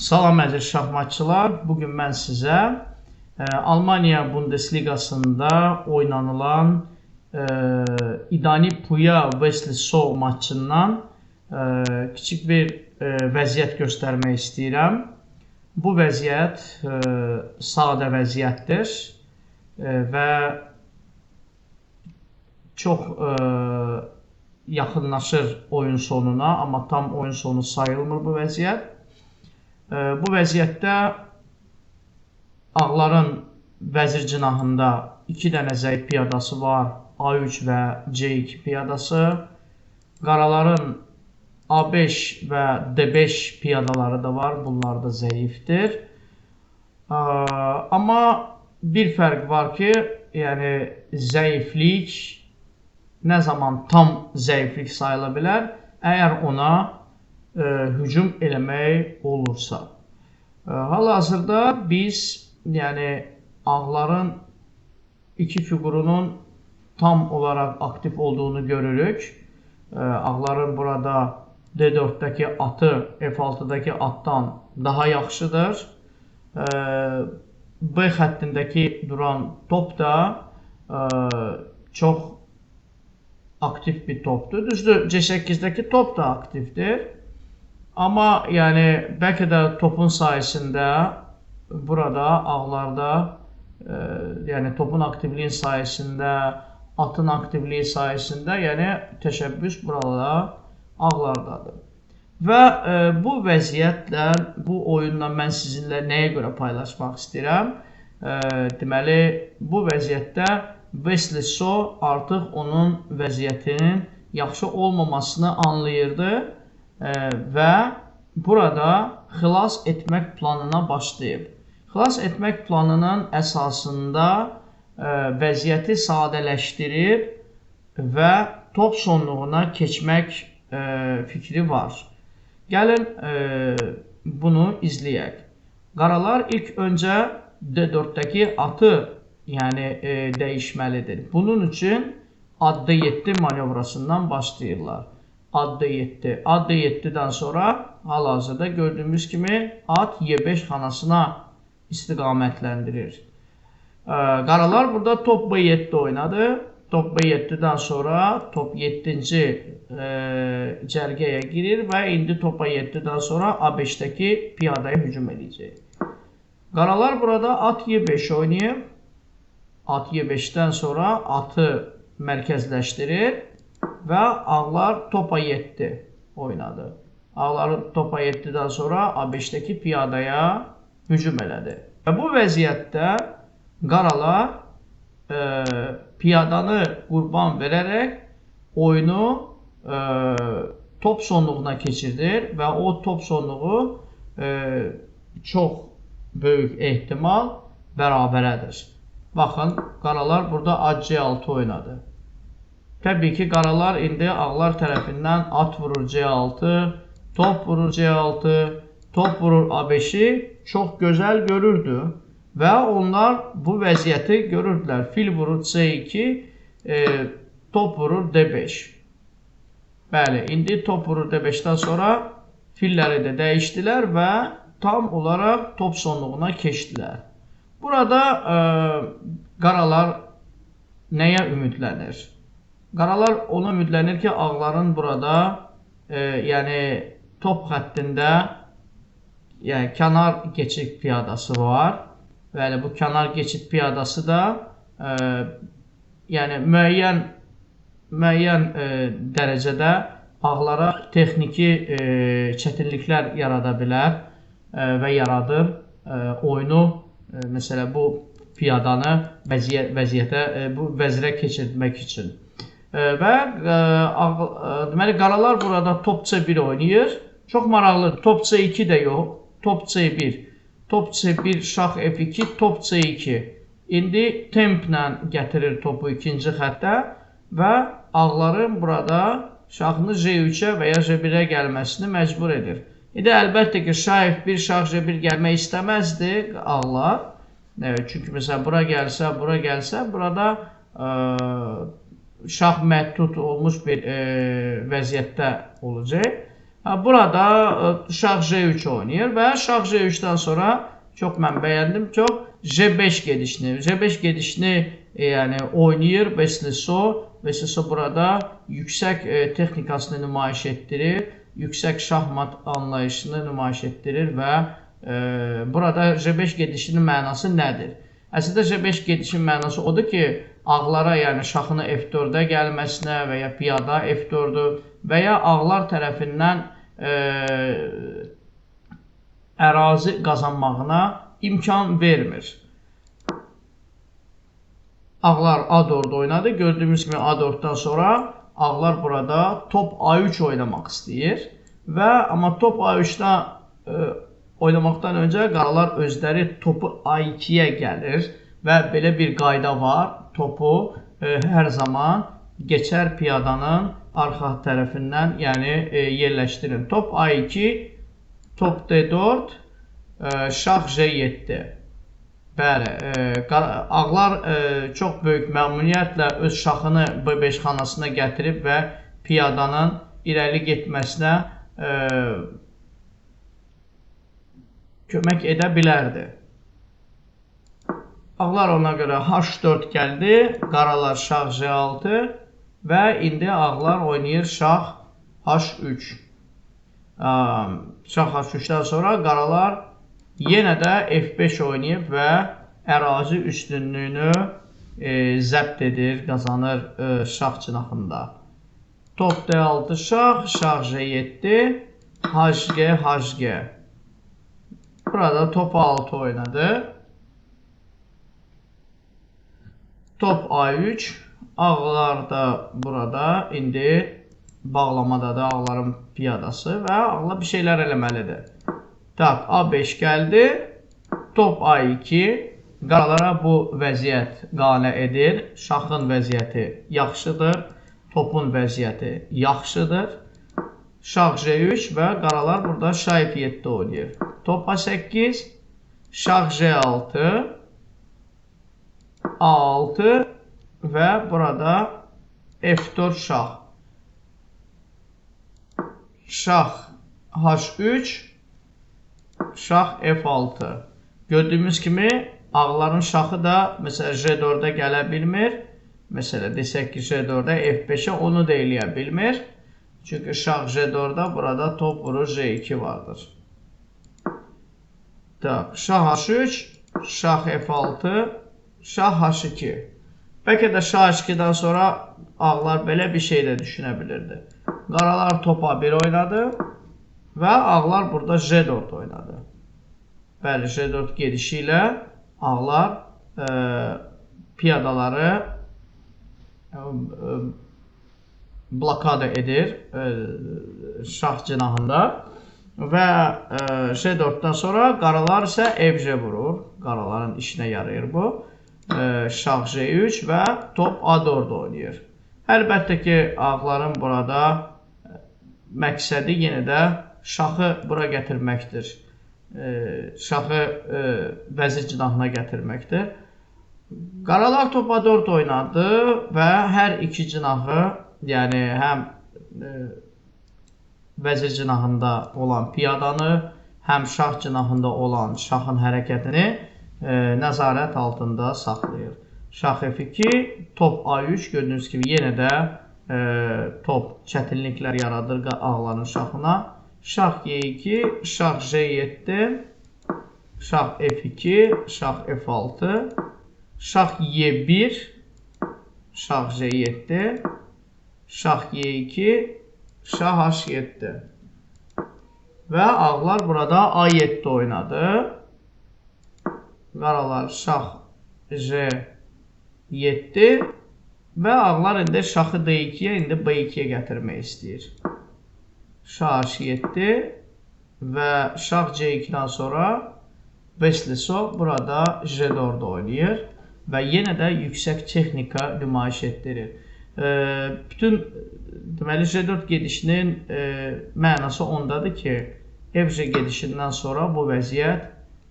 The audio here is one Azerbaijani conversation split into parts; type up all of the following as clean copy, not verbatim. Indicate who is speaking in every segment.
Speaker 1: Salam əziz şahmatçılar. Bugün mən sizə Almaniya Bundesliqasında oynanılan İdani Puya Wesley maçından kiçik bir vəziyyət göstərmək istəyirəm. Bu vəziyyət sadə vəziyyətdir və çox yaxınlaşır oyun sonuna, amma tam oyun sonu sayılmır bu vəziyyət. Bu vəziyyətdə ağların vəzir cinahında 2 dənə zəif piyadası var, A3 və C2 piyadası. Qaraların A5 və D5 piyadaları da var, bunlar da zəifdir. Amma bir fərq var ki, yəni zəiflik nə zaman tam zəiflik sayıla bilər? Əgər ona hücum eləmək olursa. Hal-hazırda biz ağların iki figurunun tam olaraq aktiv olduğunu görürük. Ağların burada D4-dəki atı F6-dakı atdan daha yaxşıdır. B xəttindəki duran top da çox aktiv bir topdur. Düzdür, C8-dəki top da aktivdir. Amma bəlkə də topun sayəsində burada ağlarda, topun aktivliyi sayəsində, atın aktivliyi sayəsində, təşəbbüs burada ağlardadır. Və bu vəziyyətlə, bu oyunla mən sizinlə nəyə görə paylaşmaq istəyirəm? Deməli, bu vəziyyətdə Wesley artıq onun vəziyyətinin yaxşı olmamasını anlayırdı və burada xilas etmək planına başlayıb. Xilas etmək planının əsasında vəziyyəti sadələşdirib və top sonluğuna keçmək fikri var. Gəlin bunu izləyək. Qaralar ilk öncə D4-dəki atı dəyişməlidir. Bunun üçün at D7 manevrasından başlayırlar. At D7. At D7-dən sonra hal-hazırda gördüyümüz kimi at Y5 xanasına istiqamətləndirir. Qaralar burada top B7 oynadı. Top B7-dən sonra top 7-ci cərgəyə girir və indi top A7-dən sonra A5-dəki piyadaya hücum edəcək. Qaralar burada at Y5 oynayıb. At Y5-dən sonra atı mərkəzləşdirir və ağlar top A7 oynadı. Ağların top A7-dən sonra A5-dəki piyadaya hücum elədi. Və bu vəziyyətdə qaralar piyadanı qurban verərək oyunu top sonluğuna keçirdir və o top sonluğu çox böyük ehtimal bərabərədir. Baxın, qaralar burada at C6 oynadı. Təbii ki, qaralar indi ağlar tərəfindən at vurur C6, top vurur C6, top vurur A5-i çox gözəl görürdü və onlar bu vəziyyəti görürdülər. Fil vurur C2, top vurur D5. Bəli, indi top vurur D5-dən sonra filləri də dəyişdilər və tam olaraq top sonluğuna keçdilər. Burada qaralar nəyə ümidlənir? Qaralar ona ümidlənir ki, ağların burada top xəttində kənar keçid piyadası var. Bəli, bu kənar keçid piyadası da müəyyən dərəcədə ağlara texniki çətinliklər yarada bilər və yaradır oyunu. Məsələn, bu piyadanı bu vəzirə keçirmək üçün. Və deməli, qaralar burada top C1 oynayır. Çox maraqlıdır. Top C2 də yox. Top C1. Top C1, şax F2, top C2. İndi templə gətirir topu ikinci xəttə və ağların burada şaxını J3-ə və ya J1-ə gəlməsini məcbur edir. İndi əlbəttə ki, şah F1, şax J1 gəlmək istəməzdi ağlar. Çünki məsələn, bura gəlsə, burada şah məhdud olmuş bir vəziyyətdə olacaq. Burada şah J3 oynayır və şah J3'dən sonra çox mən bəyəndim, çox J5 gedişini. J5 gedişini yəni oynayır Besliso. Besliso burada yüksək texnikasını nümayiş etdirir, yüksək şahmat anlayışını nümayiş etdirir və burada J5 gedişinin mənası nədir? Əslində J5 gedişinin mənası odur ki, ağlara, yəni şahını F4-ə gəlməsinə və ya piyada F4-ü və ya ağlar tərəfindən ərazi qazanmağına imkan vermir. Ağlar A4 oynadı. Gördüyümüz kimi A4'dan sonra ağlar burada top A3 oynamaq istəyir və amma top A3'da oynamaqdan öncə qaralar özləri topu A2'yə gəlir və belə bir qayda var. Topu hər zaman geçər piyadanın arxa tərəfindən, yəni yerləşdirin. Top A2, top D4, şah J7. Bəli, ağlar çox böyük məmnuniyyətlə öz şahını B5 xanasına gətirib və piyadanın irəli getməsinə kömək edə bilərdi. Ağlar ona görə H4 gəldi, qaralar şah J6 və indi ağlar oynayır şah H3. Şah H3'dən sonra qaralar yenə də F5 oynayıb və ərazi üstünlüyünü zəbt edir, qazanır şah cinahında. Top D6 şah, şah J7, HG, HG. Burada top A6 oynadı. Top A3. Ağlar da burada indi bağlamadadır ağların piyadası və ağlar bir şeylər eləməlidir. Tak, A5 gəldi. Top A2. Qaralara bu vəziyyət qane edir. Şahın vəziyyəti yaxşıdır. Topun vəziyyəti yaxşıdır. Şah J3 və qaralar burada şah F7 oynayır. Top A8. Şah J6. A6 və burada F4 şah. Şah H3. Şah F6. Gördüyümüz kimi ağların şahı da mesela J4'ə gələ bilmir. Mesela desək ki J4'ə F5'ə onu da eləyə bilmir. Çünki şah J4'ə burada top vurur J2 vardır. Tak, şah H3, şah F6, şah H2. Bəlkə də şah H2'dan sonra ağlar belə bir şey də düşünə bilirdi. Qaralar top A1 oynadı və ağlar burada J4 oynadı. Bəli, J4 gedişi ilə ağlar piyadaları blokada edir şah cinahında və J4'dan sonra qaralar isə FJ vurur. Qaraların işinə yarayır bu. Şah J3 və top A4 oynayır. Əlbəttə ki, ağların burada məqsədi yenə də şahı bura gətirməkdir. Şahı vəzir cinahına gətirməkdir. Qaralar top A4 oynadı və hər iki cinahı, yəni həm vəzir cinahında olan piyadanı, həm şah cinahında olan şahın hərəkətini nəzarət altında saxlayır. Şah F2, top A3 gördüyünüz kimi yenə də top çətinliklər yaradır ağların şahına. Şah G2, şah J7, şah F2, şah F6, şah Y1, şah J7, şah Y2, şah H7. Və ağlar burada A7 oynadı. Qaralar şah J7 və ağlar indi şahı D2'yə, indi B2'yə gətirmək istəyir. Şah H7 və şah C2'dan sonra Besliso burada J4 oynayır və yenə də yüksək texnika nümayiş etdirir. Bütün deməli J4 gedişinin mənası ondadır ki, FJ gedişindən sonra bu vəziyyət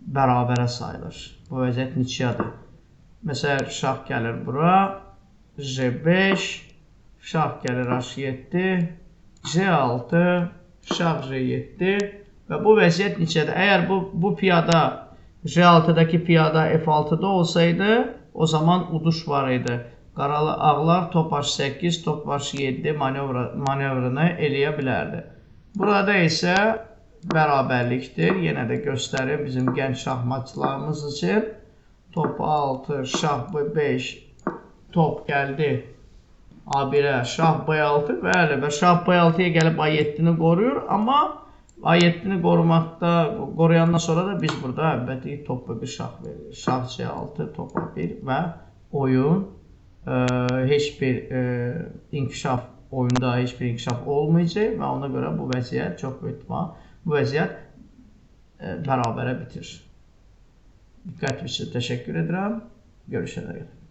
Speaker 1: bərabərə sayılır. Bu vəziyyət niçyadır. Məsələn, şah gəlir bura, J5, şah gəlir H7, C6, şah G7 və bu vəziyyət neçədir? Əgər bu piyada G6-dakı piyada F6-da olsaydı, o zaman uduş var idi. Qaralı ağlar top H8, top H7 manevrını eləyə bilərdi. Burada isə bərabərlikdir. Yenə də göstərim bizim gənc şahmatçılarımız üçün. Top A6, şah B5, top gəldi A1-ə, şah B6 və şah B6-ya gəlib A7-ni qoruyur. Amma A7-ni qoruyandan sonra da biz burada əlbəttə top B1 şah veririk. Şah C6, top A1 və oyun heç bir oyunda heç bir inkişaf olmayacaq və ona görə bu vəziyyət çox böyük ihtimal bu vəziyyət bərabərə bitir. Diqqətiniz üçün təşəkkür edirəm. Görüşənə qədər.